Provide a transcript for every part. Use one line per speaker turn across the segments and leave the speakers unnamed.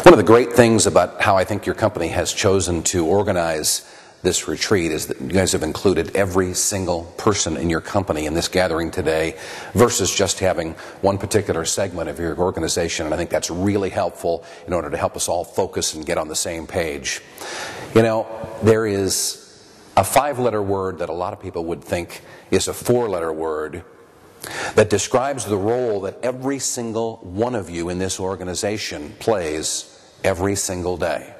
One of the great things about how I think your company has chosen to organize this retreat is that you guys have included every single person in your company in this gathering today versus just having one particular segment of your organization. And I think that's really helpful in order to help us all focus and get on the same page. You know, there is a 5-letter word that a lot of people would think is a 4-letter word that describes the role that every single one of you in this organization plays every single day.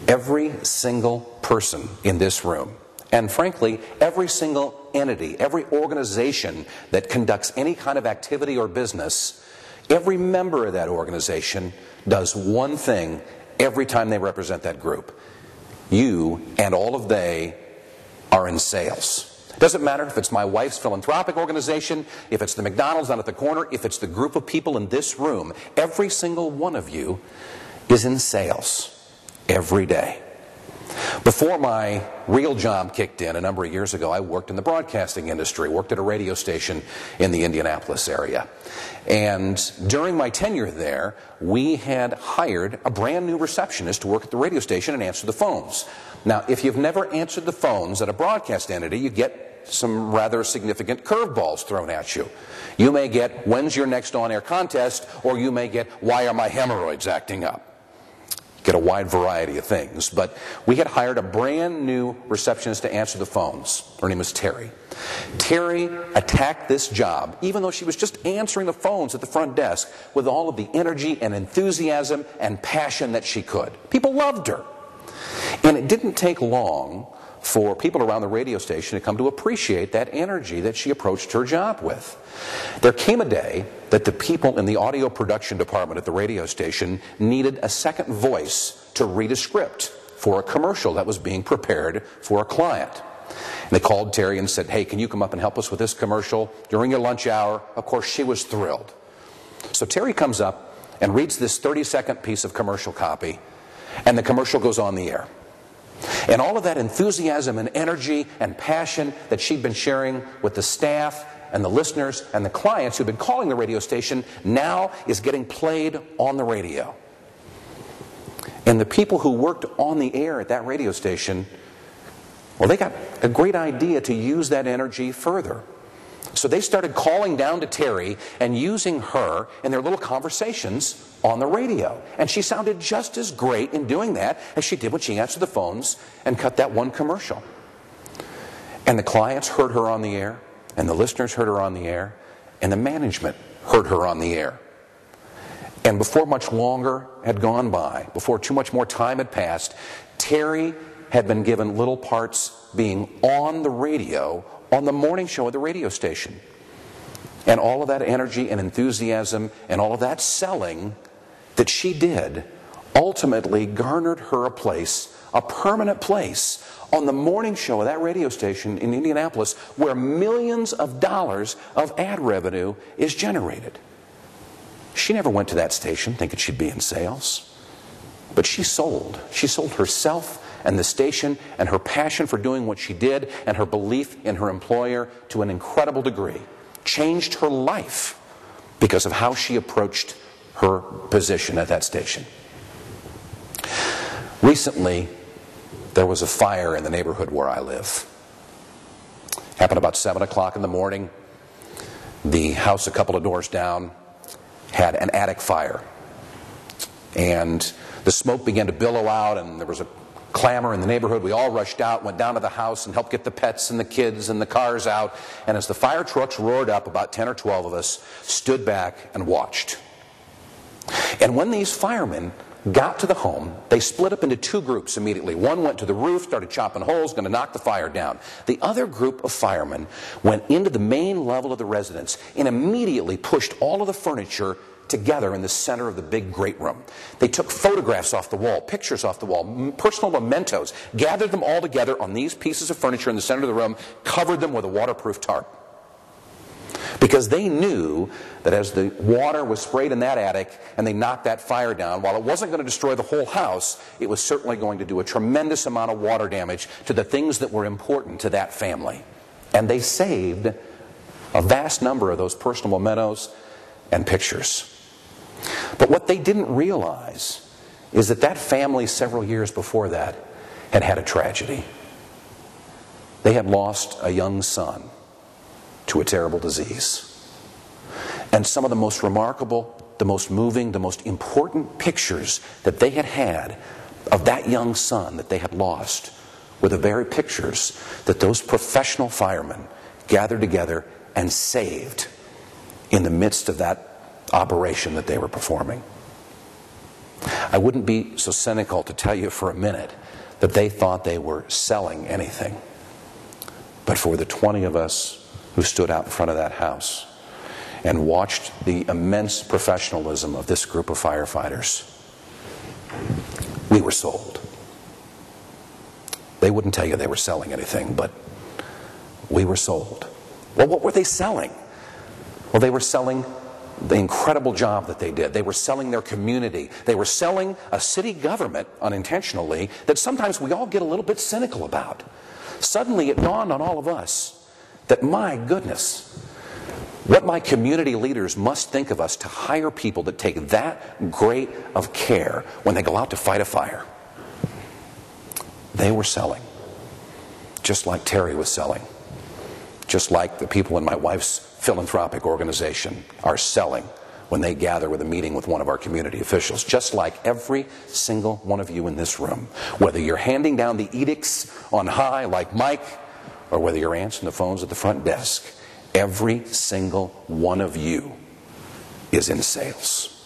Every single person in this room, and frankly, every single entity, every organization that conducts any kind of activity or business, every member of that organization does one thing every time they represent that group. You and all of they are in sales. It doesn't matter if it's my wife's philanthropic organization, if it's the McDonald's down at the corner, if it's the group of people in this room, every single one of you is in sales every day. Before my real job kicked in a number of years ago, I worked in the broadcasting industry, worked at a radio station in the Indianapolis area. And during my tenure there, we had hired a brand new receptionist to work at the radio station and answer the phones. Now, if you've never answered the phones at a broadcast entity, you get some rather significant curveballs thrown at you. You may get, when's your next on-air contest? Or you may get, why are my hemorrhoids acting up? Get a wide variety of things. But we had hired a brand new receptionist to answer the phones. Her name was Terry. Terry attacked this job, even though she was just answering the phones at the front desk, with all of the energy and enthusiasm and passion that she could. People loved her. And it didn't take long for people around the radio station to come to appreciate that energy that she approached her job with. There came a day that the people in the audio production department at the radio station needed a second voice to read a script for a commercial that was being prepared for a client. And they called Terry and said, hey, can you come up and help us with this commercial during your lunch hour? Of course, she was thrilled. So Terry comes up and reads this 30-second piece of commercial copy, and the commercial goes on the air. And all of that enthusiasm and energy and passion that she'd been sharing with the staff and the listeners and the clients who'd been calling the radio station now is getting played on the radio. And the people who worked on the air at that radio station, well, they got a great idea to use that energy further. So they started calling down to Terry and using her in their little conversations on the radio. And she sounded just as great in doing that as she did when she answered the phones and cut that one commercial. And the clients heard her on the air, and the listeners heard her on the air, and the management heard her on the air. And before much longer had gone by, before too much more time had passed, Terry had been given little parts being on the radio on the morning show at the radio station. And all of that energy and enthusiasm and all of that selling that she did ultimately garnered her a place, a permanent place, on the morning show of that radio station in Indianapolis, where millions of dollars of ad revenue is generated. She never went to that station thinking she'd be in sales, but she sold. She sold herself and the station and her passion for doing what she did and her belief in her employer to an incredible degree. Changed her life because of how she approached her position at that station. Recently, there was a fire in the neighborhood where I live. Happened about 7 o'clock in the morning. The house a couple of doors down had an attic fire. And the smoke began to billow out, and there was a clamor in the neighborhood. We all rushed out, went down to the house and helped get the pets and the kids and the cars out. And as the fire trucks roared up, about 10 or 12 of us stood back and watched. And when these firemen got to the home, they split up into two groups immediately. One went to the roof, started chopping holes, going to knock the fire down. The other group of firemen went into the main level of the residence and immediately pushed all of the furniture together in the center of the big great room. They took photographs off the wall, pictures off the wall, personal mementos, gathered them all together on these pieces of furniture in the center of the room, covered them with a waterproof tarp. Because they knew that as the water was sprayed in that attic and they knocked that fire down, while it wasn't going to destroy the whole house, it was certainly going to do a tremendous amount of water damage to the things that were important to that family. And they saved a vast number of those personal mementos and pictures. But what they didn't realize is that that family several years before that had had a tragedy. They had lost a young son to a terrible disease. And some of the most remarkable, the most moving, the most important pictures that they had had of that young son that they had lost were the very pictures that those professional firemen gathered together and saved in the midst of that operation that they were performing. I wouldn't be so cynical to tell you for a minute that they thought they were selling anything. But for the 20 of us who stood out in front of that house and watched the immense professionalism of this group of firefighters, we were sold. They wouldn't tell you they were selling anything, but we were sold. Well, what were they selling? Well, they were selling the incredible job that they did. They were selling their community. They were selling a city government, unintentionally, that sometimes we all get a little bit cynical about. Suddenly it dawned on all of us that, my goodness, what my community leaders must think of us to hire people that take that great of care when they go out to fight a fire. They were selling, just like Terry was selling, just like the people in my wife's philanthropic organization are selling when they gather with a meeting with one of our community officials, just like every single one of you in this room, whether you're handing down the edicts on high like Mike, or whether you're answering the phones at the front desk, every single one of you is in sales.